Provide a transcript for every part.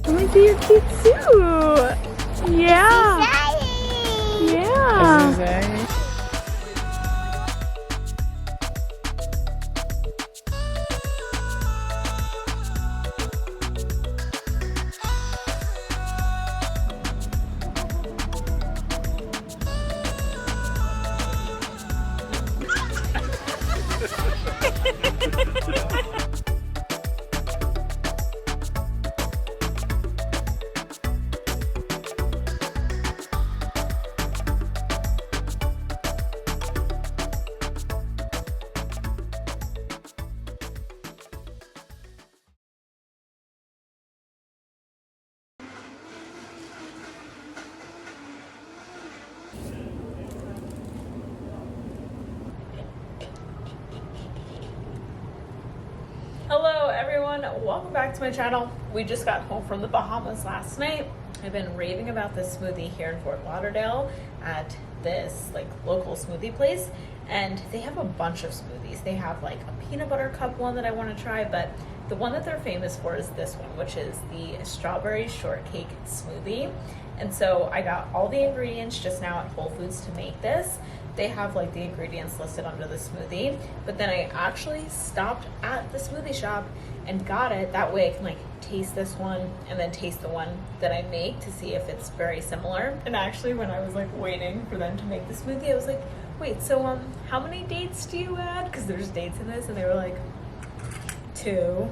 Let me see your cute suit. Yeah. Yeah. Hello everyone, welcome back to my channel. We just got home from the Bahamas last night. I've been raving about this smoothie here in Fort Lauderdale at this like local smoothie place, and they have a bunch of smoothies. They have like a peanut butter cup one that I want to try, but the one that they're famous for is this one, which is the strawberry shortcake smoothie. And so I got all the ingredients just now at Whole Foods to make this. They have like the ingredients listed under the smoothie, but then I actually stopped at the smoothie shop and got it. That way I can like taste this one and then taste the one that I make to see if it's very similar. And actually when I was like waiting for them to make the smoothie, I was like, wait, so how many dates do you add? Because there's dates in this, and they were like 2.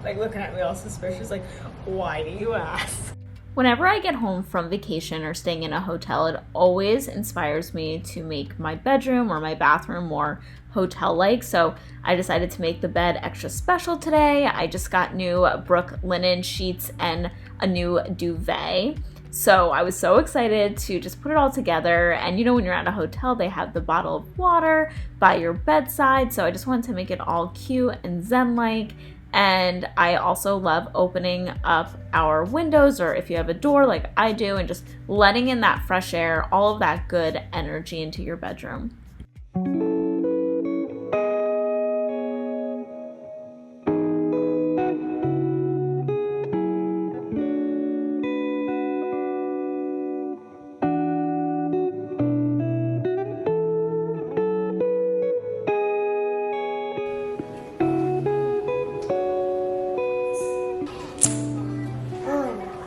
Like looking at me all suspicious, like, why do you ask? Whenever I get home from vacation or staying in a hotel, it always inspires me to make my bedroom or my bathroom more hotel-like. So I decided to make the bed extra special today. I just got new Brook linen sheets and a new duvet. So I was so excited to just put it all together. And you know, when you're at a hotel, they have the bottle of water by your bedside. So I just wanted to make it all cute and zen-like. And I also love opening up our windows, or if you have a door like I do, and just letting in that fresh air, all of that good energy into your bedroom.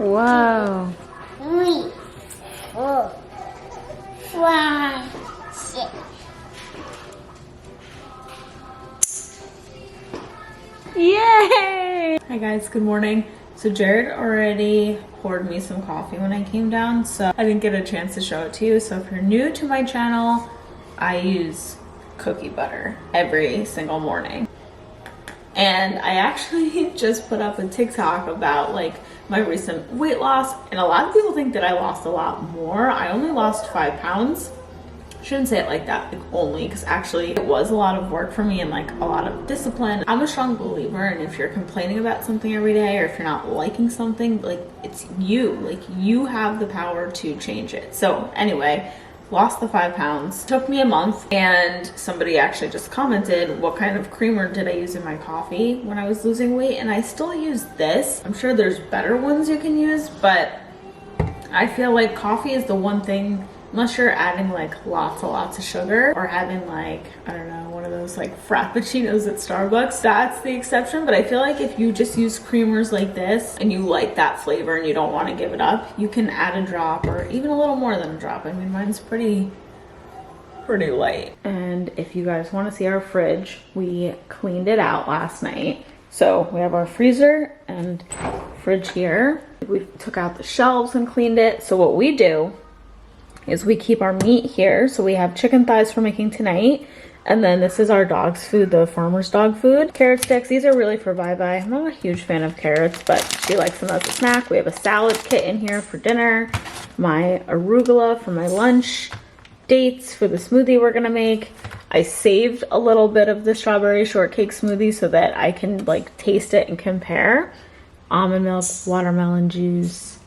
Whoa. 3, 4, 5, 6. Yay! Hi guys, good morning. So Jared already poured me some coffee when I came down, so I didn't get a chance to show it to you. So if you're new to my channel, I use cookie butter every single morning. And I actually just put up a TikTok about like my recent weight loss, and a lot of people think that I lost a lot more. I only lost 5 pounds. I shouldn't say it like that, like only, because actually it was a lot of work for me and like a lot of discipline. I'm a strong believer, and if you're complaining about something every day, or if you're not liking something, like it's you, like you have the power to change it. So anyway, lost the 5 pounds. Took me a month, and somebody actually just commented, what kind of creamer did I use in my coffee when I was losing weight? And I still use this. I'm sure there's better ones you can use, but I feel like coffee is the one thing, unless you're adding like lots of sugar, or having like, I don't know, one of those like frappuccinos at Starbucks, that's the exception. But I feel like if you just use creamers like this and you like that flavor and you don't want to give it up, you can add a drop, or even a little more than a drop. I mean, mine's pretty light. And if you guys want to see our fridge, we cleaned it out last night. So we have our freezer and fridge here. We took out the shelves and cleaned it. So what we do is we keep our meat here. So we have chicken thighs for making tonight. And then this is our dog's food, the farmer's dog food. Carrot sticks, these are really for Bye-Bye. I'm not a huge fan of carrots, but she likes them as a snack. We have a salad kit in here for dinner, my arugula for my lunch, dates for the smoothie we're gonna make. I saved a little bit of the strawberry shortcake smoothie so that I can like taste it and compare. Almond milk, watermelon juice,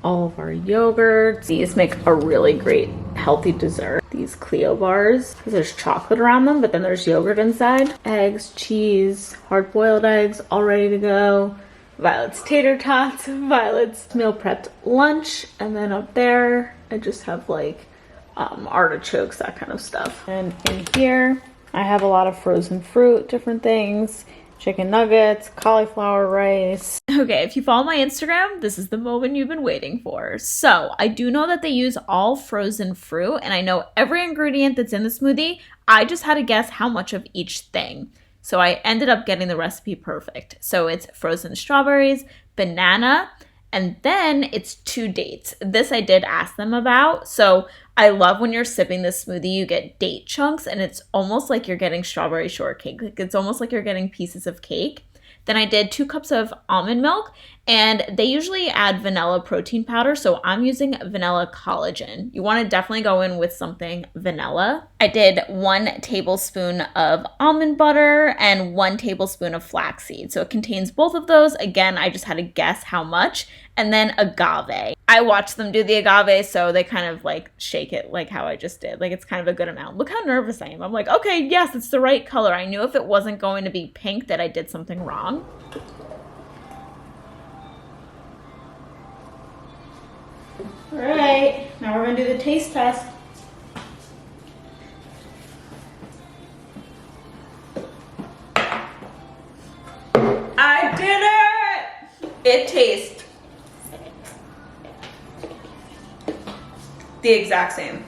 all of our yogurts. These make a really great healthy dessert. These Clio bars, because there's chocolate around them, but then there's yogurt inside. Eggs, cheese, hard-boiled eggs, all ready to go. Violet's tater tots, Violet's meal prepped lunch, and then up there I just have like artichokes, that kind of stuff. And in here I have a lot of frozen fruit, different things, chicken nuggets, cauliflower rice. Okay, if you follow my Instagram, this is the moment you've been waiting for. So I do know that they use all frozen fruit, and I know every ingredient that's in the smoothie. I just had to guess how much of each thing. So I ended up getting the recipe perfect. So it's frozen strawberries, banana, and then it's 2 dates. This I did ask them about. So I love when you're sipping this smoothie, you get date chunks, and it's almost like you're getting strawberry shortcake. Like it's almost like you're getting pieces of cake. Then I did 2 cups of almond milk, and they usually add vanilla protein powder, so I'm using vanilla collagen. You want to definitely go in with something vanilla. I did 1 tablespoon of almond butter and 1 tablespoon of flaxseed. So it contains both of those. Again, I just had to guess how much. And then agave. I watched them do the agave, so they kind of like shake it like how I just did. Like it's kind of a good amount. Look how nervous I am. I'm like, okay, yes, it's the right color. I knew if it wasn't going to be pink that I did something wrong. All right, now we're gonna do the taste test. I did it! It tastes the exact same.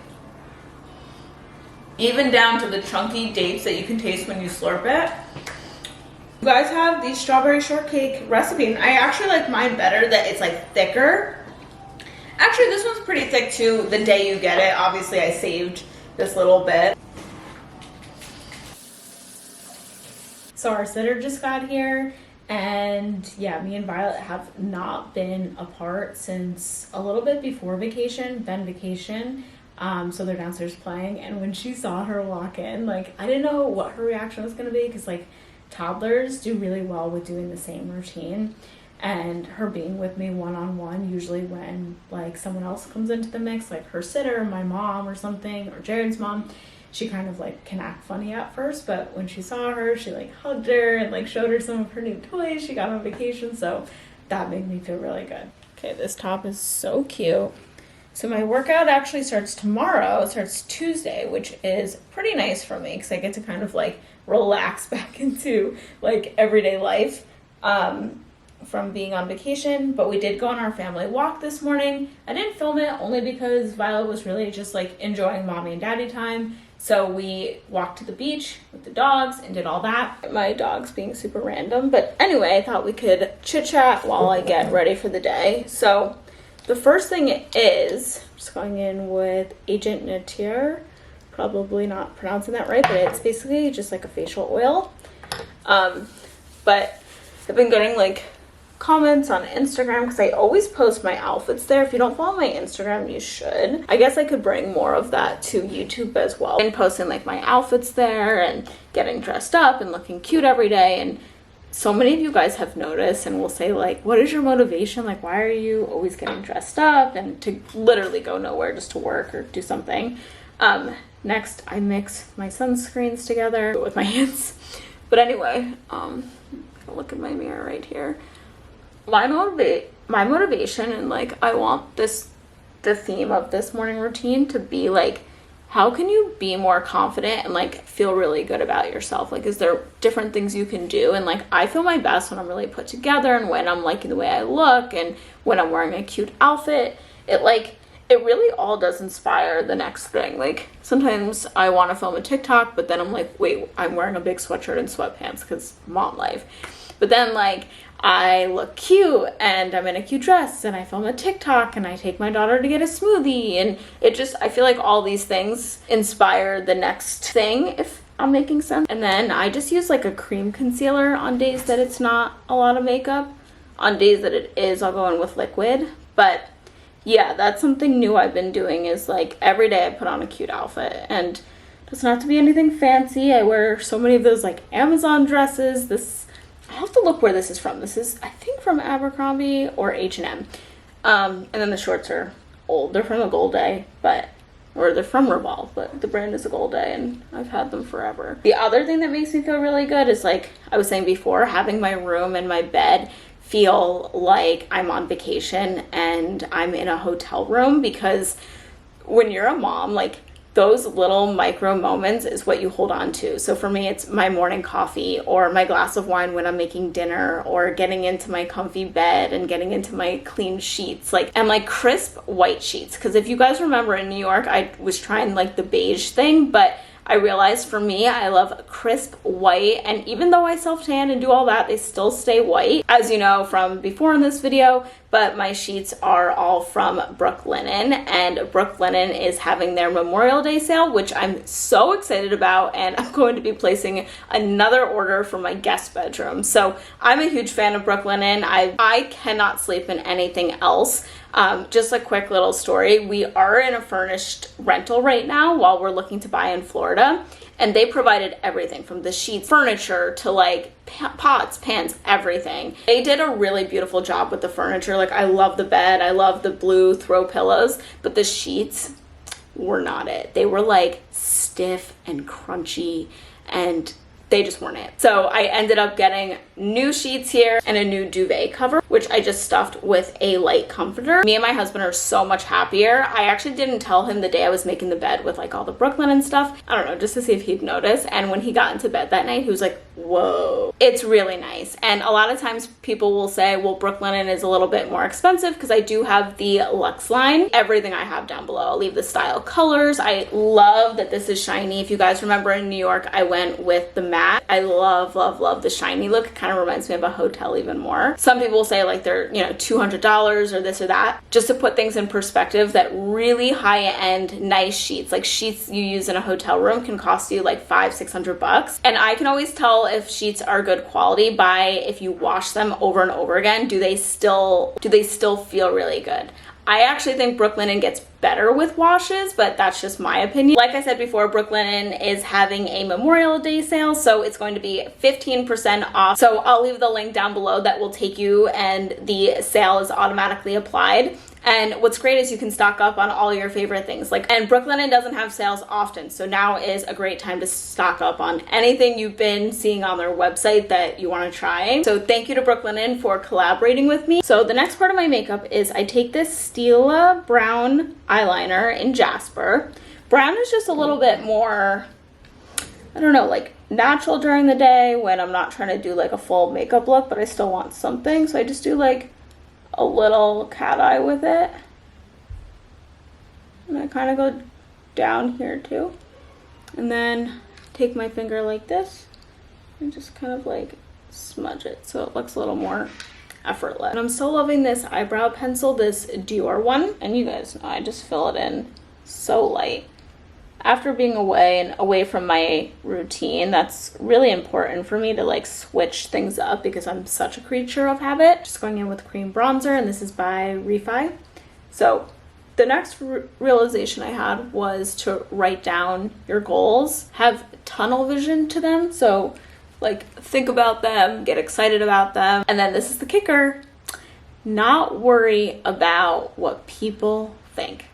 Even down to the chunky dates that you can taste when you slurp it. You guys have these strawberry shortcake recipes. I actually like mine better that it's like thicker. Actually, this one's pretty thick too the day you get it. Obviously, I saved this little bit. So our sitter just got here. And yeah, me and Violet have not been apart since a little bit before vacation, then vacation. So they're downstairs playing. And when she saw her walk in, like, I didn't know what her reaction was going to be because, like, toddlers do really well with doing the same routine. And her being with me one-on-one, usually when, like, someone else comes into the mix, like her sitter, my mom or something, or Jared's mom, she kind of like can act funny at first, but when she saw her, she like hugged her and like showed her some of her new toys she got on vacation. So that made me feel really good. Okay, this top is so cute. So my workout actually starts tomorrow. It starts Tuesday, which is pretty nice for me because I get to kind of like relax back into like everyday life from being on vacation. But we did go on our family walk this morning. I didn't film it only because Violet was really just like enjoying mommy and daddy time. So we walked to the beach with the dogs and did all that. My dog's being super random. But anyway, I thought we could chit chat while I get ready for the day. So the first thing is, I'm just going in with Agent Nature. Probably not pronouncing that right, but it's basically just like a facial oil. But I've been getting like comments on Instagram because I always post my outfits there. If you don't follow my Instagram, you should. I guess I could bring more of that to YouTube as well. And posting like my outfits there and getting dressed up and looking cute every day. And so many of you guys have noticed and will say like, what is your motivation? Like, why are you always getting dressed up and to literally go nowhere just to work or do something? Next, I mix my sunscreens together with my hands. But anyway, look at my mirror right here. My motivation and like I want the theme of this morning routine to be like, how can you be more confident and like feel really good about yourself? Like, is there different things you can do? And like, I feel my best when I'm really put together and when I'm liking the way I look and when I'm wearing a cute outfit. It really all does inspire the next thing. Like sometimes I want to film a TikTok, but then I'm like, wait, I'm wearing a big sweatshirt and sweatpants because mom life. But then like I look cute and I'm in a cute dress and I film a TikTok and I take my daughter to get a smoothie, and I feel like all these things inspire the next thing, if I'm making sense. And then I just use like a cream concealer on days that it's not a lot of makeup. On days that it is, I'll go in with liquid. But yeah, that's something new I've been doing is like every day I put on a cute outfit, and Doesn't have to be anything fancy. I wear so many of those like Amazon dresses. I'll have to look where this is from. This is, I think, from Abercrombie or H&M. And then the shorts are old. They're from a Gold Day, or they're from Revolve, but the brand is a Gold Day, and I've had them forever. The other thing that makes me feel really good is, like I was saying before, having my room and my bed feel like I'm on vacation and I'm in a hotel room, because when you're a mom, like, those little micro moments is what you hold on to. So for me, it's my morning coffee or my glass of wine when I'm making dinner, or getting into my comfy bed and getting into my clean sheets, and like crisp white sheets. Because if you guys remember, in New York, I was trying like the beige thing, but I realized for me, I love crisp white, and even though I self-tan and do all that, they still stay white, as you know from before in this video. But my sheets are all from Brooklinen, and Brooklinen is having their Memorial Day sale, which I'm so excited about, and I'm going to be placing another order for my guest bedroom. So I'm a huge fan of Brooklinen. I cannot sleep in anything else. Just a quick little story. We are in a furnished rental right now while we're looking to buy in Florida, and they provided everything from the sheets, furniture, to like pots, pans, everything. They did a really beautiful job with the furniture. Like, I love the bed, I love the blue throw pillows, but the sheets were not it. They were like stiff and crunchy, and they just weren't it. So I ended up getting new sheets here and a new duvet cover, which I just stuffed with a light comforter. Me and my husband are so much happier. I actually didn't tell him the day I was making the bed with like all the Brooklinen stuff. I don't know, just to see if he'd notice. And when he got into bed that night, he was like, whoa. It's really nice. And a lot of times people will say, well, Brooklinen is a little bit more expensive, because I do have the luxe line. Everything I have down below. I'll leave the style colors. I love that this is shiny. If you guys remember, in New York, I went with the matte. I love, love, love the shiny look. It kind of reminds me of a hotel even more. Some people will say like they're, $200 or this or that. Just to put things in perspective, that really high-end nice sheets, like sheets you use in a hotel room, can cost you like $500-600. And I can always tell if sheets are good quality by if you wash them over and over again, do they still feel really good? I actually think Brooklinen gets better with washes, but that's just my opinion. Like I said before, Brooklinen is having a Memorial Day sale, so it's going to be 15% off. So I'll leave the link down below that will take you, and the sale is automatically applied. And what's great is you can stock up on all your favorite things. And Brooklinen doesn't have sales often, so now is a great time to stock up on anything you've been seeing on their website that you want to try. So thank you to Brooklinen for collaborating with me. So the next part of my makeup is I take this Stila brown eyeliner in Jasper. Brown is just a little bit more, I don't know, like natural during the day when I'm not trying to do like a full makeup look, but I still want something. So I just do like a little cat eye with it, and I kind of go down here too, and then take my finger like this and just kind of like smudge it so it looks a little more effortless. And I'm still loving this eyebrow pencil, this Dior one, and you guys know I just fill it in so light. After being away from my routine, that's really important for me to like switch things up, because I'm such a creature of habit. Just going in with cream bronzer, and this is by Refi. So the next realization I had was to write down your goals, have tunnel vision to them. So like think about them, get excited about them. And then this is the kicker, not worry about what people think.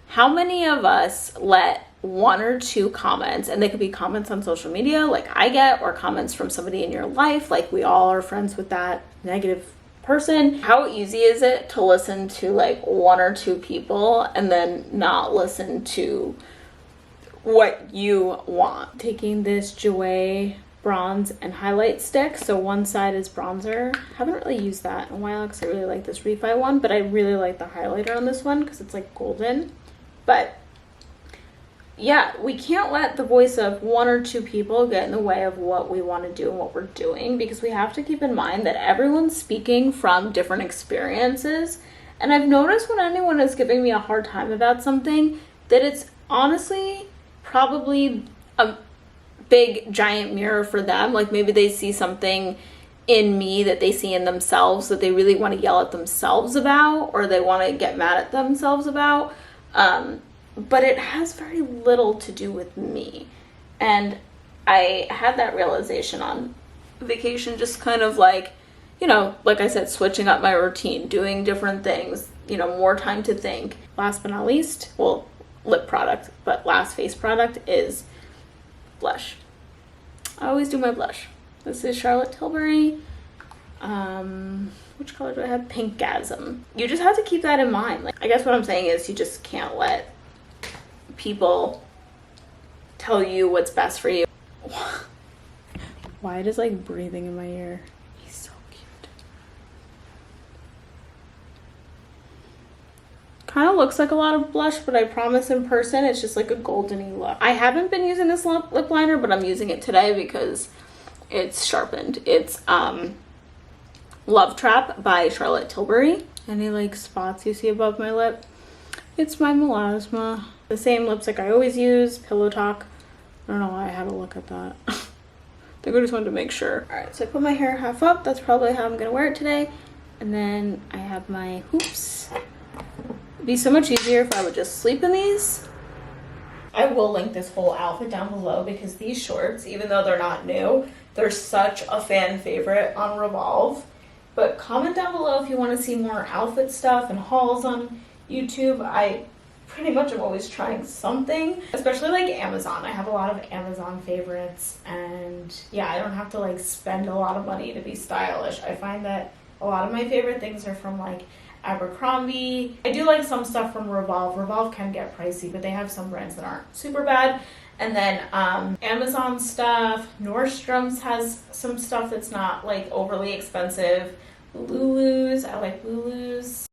How many of us let one or two comments, and they could be comments on social media like I get, or comments from somebody in your life, like we all are friends with that negative person. How easy is it to listen to like one or two people and then not listen to what you want? Taking this Jouer bronze and highlight stick, so one side is bronzer. Haven't really used that in a while because I really like this Refi one, but I really like the highlighter on this one because it's like golden. But yeah, we can't let the voice of one or two people get in the way of what we want to do and what we're doing, because we have to keep in mind that everyone's speaking from different experiences. And I've noticed when anyone is giving me a hard time about something, that it's honestly probably a big giant mirror for them. Like maybe they see something in me that they see in themselves that they really want to yell at themselves about, or they want to get mad at themselves about. But it has very little to do with me. And I had that realization on vacation, just kind of like, you know, like I said, switching up my routine, doing different things, you know, more time to think. Last but not least, well, lip product, but last face product is blush. I always do my blush. This is Charlotte Tilbury. Which color do I have? Pinkgasm. You just have to keep that in mind. Like, I guess what I'm saying is you just can't let people tell you what's best for you. Wyatt is like breathing in my ear. He's so cute. Kind of looks like a lot of blush, but I promise in person it's just like a goldeny look. I haven't been using this lip liner, but I'm using it today because it's sharpened. It's Love Trap by Charlotte Tilbury. Any like spots you see above my lip? It's my melasma. The same lipstick I always use, Pillow Talk. I don't know why I had to look at that. I think I just wanted to make sure. All right, so I put my hair half up. That's probably how I'm gonna wear it today. And then I have my hoops. It'd be so much easier if I would just sleep in these. I will link this whole outfit down below because these shorts, even though they're not new, they're such a fan favorite on Revolve. But comment down below if you want to see more outfit stuff and hauls on YouTube. I pretty much am always trying something, especially like Amazon. I have a lot of Amazon favorites, and yeah, I don't have to like spend a lot of money to be stylish. I find that a lot of my favorite things are from like Abercrombie. I do like some stuff from Revolve. Revolve can get pricey, but they have some brands that aren't super bad. And then Amazon stuff. Nordstrom's has some stuff that's not like overly expensive. Lulu's, I like Lulu's.